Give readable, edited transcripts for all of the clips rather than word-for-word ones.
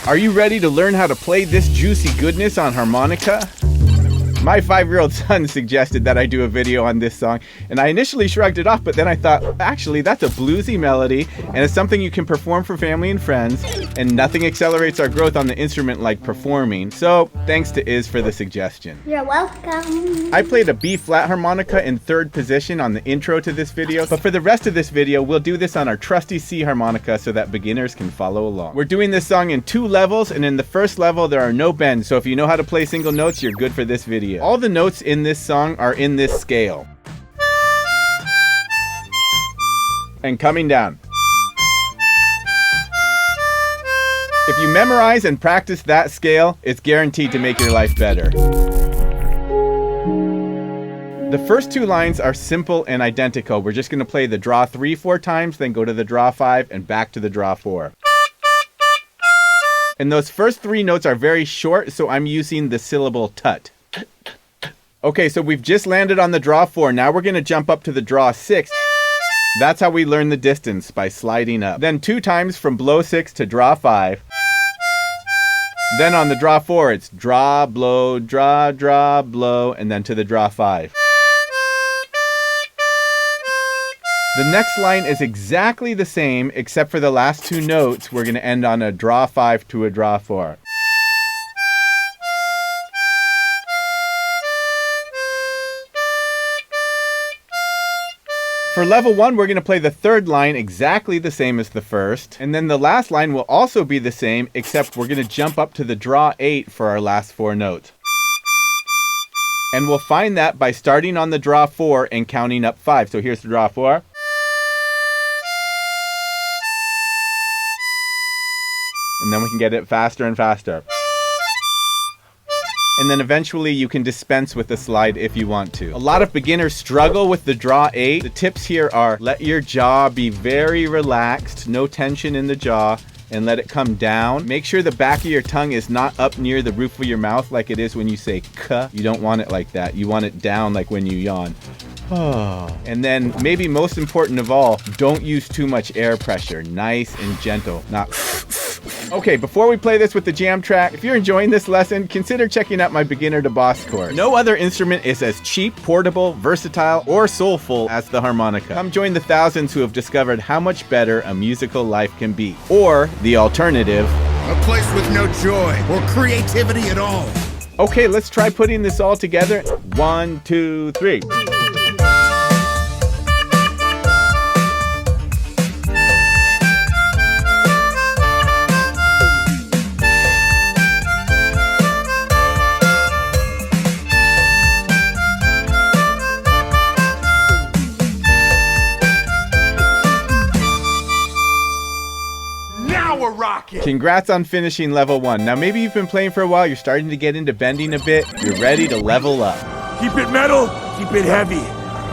Are you ready to learn how to play this juicy goodness on harmonica? My 5-year-old son suggested that I do a video on this song, and I initially shrugged it off, but then I thought, actually, that's a bluesy melody, and it's something you can perform for family and friends, and nothing accelerates our growth on the instrument like performing. So, thanks to Iz for the suggestion. You're welcome. I played a B-flat harmonica in 3rd position on the intro to this video, but for the rest of this video, we'll do this on our trusty C harmonica so that beginners can follow along. We're doing this song in 2 levels, and in the first level, there are no bends, so if you know how to play single notes, you're good for this video. All the notes in this song are in this scale. And coming down. If you memorize and practice that scale, it's guaranteed to make your life better. The first 2 lines are simple and identical. We're just going to play the draw 3 4 times, then go to the draw 5 and back to the draw 4. And those first 3 notes are very short, so I'm using the syllable tut. Okay, so we've just landed on the draw 4. Now we're going to jump up to the draw 6. That's how we learn the distance, by sliding up. Then 2 times from blow 6 to draw 5. Then on the draw 4, it's draw, blow, draw, blow, and then to the draw 5. The next line is exactly the same, except for the last 2 notes. We're going to end on a draw 5 to a draw 4. For level 1, we're going to play the 3rd line exactly the same as the first. And then the last line will also be the same, except we're going to jump up to the draw 8 for our last 4 notes. And we'll find that by starting on the draw 4 and counting up 5. So here's the draw 4. And then we can get it faster and faster. And then eventually you can dispense with the slide if you want to. A lot of beginners struggle with the draw 8. The tips here are let your jaw be very relaxed, no tension in the jaw, and let it come down. Make sure the back of your tongue is not up near the roof of your mouth like it is when you say k. You don't want it like that. You want it down like when you yawn. And then maybe most important of all, don't use too much air pressure. Nice and gentle, not Okay, before we play this with the jam track, if you're enjoying this lesson, consider checking out my beginner to boss course. No other instrument is as cheap, portable, versatile, or soulful as the harmonica. Come join the thousands who have discovered how much better a musical life can be. Or the alternative, a place with no joy or creativity at all. Okay, let's try putting this all together. 1, 2, 3. We're rocking. Congrats on finishing level 1. Now maybe you've been playing for a while, you're starting to get into bending a bit, you're ready to level up. Keep it metal, keep it heavy.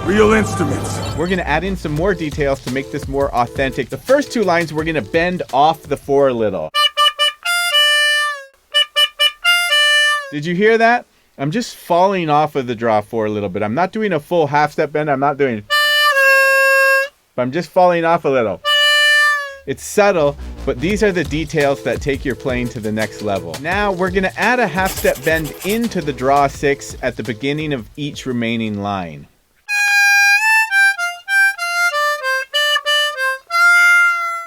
Real instruments. We're going to add in some more details to make this more authentic. The first 2 lines we're going to bend off the 4 a little. Did you hear that? I'm just falling off of the draw 4 a little bit. I'm not doing a full half step bend, I'm not doing, but I'm just falling off a little. It's subtle, but these are the details that take your playing to the next level. Now we're going to add a half step bend into the draw 6 at the beginning of each remaining line.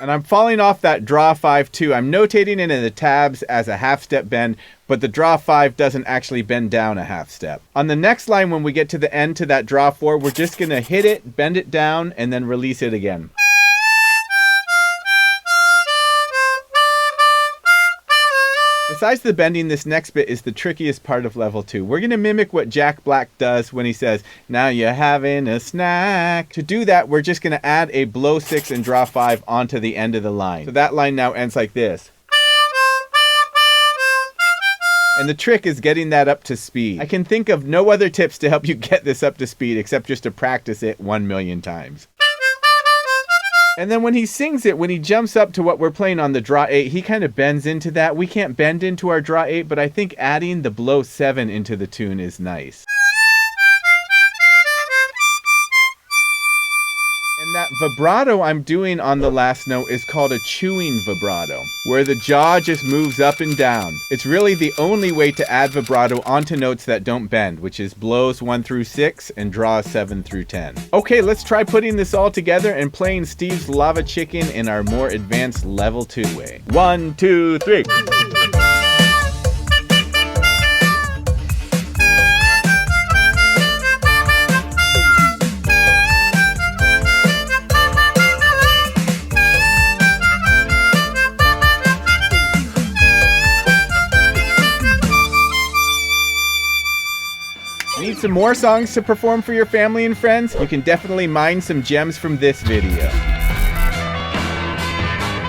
And I'm falling off that draw 5 too. I'm notating it in the tabs as a half step bend, but the draw 5 doesn't actually bend down a half step. On the next line, when we get to the end to that draw 4, we're just going to hit it, bend it down, and then release it again. Besides the bending, this next bit is the trickiest part of level 2. We're going to mimic what Jack Black does when he says, "Now you're having a snack." To do that, we're just going to add a blow 6 and draw 5 onto the end of the line. So that line now ends like this. And the trick is getting that up to speed. I can think of no other tips to help you get this up to speed except just to practice it 1,000,000 times. And then when he sings it, when he jumps up to what we're playing on the draw 8, he kind of bends into that. We can't bend into our draw 8, but I think adding the blow 7 into the tune is nice. And that vibrato I'm doing on the last note is called a chewing vibrato, where the jaw just moves up and down. It's really the only way to add vibrato onto notes that don't bend, which is blows 1 through 6 and draws 7 through 10. Okay, let's try putting this all together and playing Steve's Lava Chicken in our more advanced level 2 way. 1, 2, 3. Need some more songs to perform for your family and friends? You can definitely mine some gems from this video.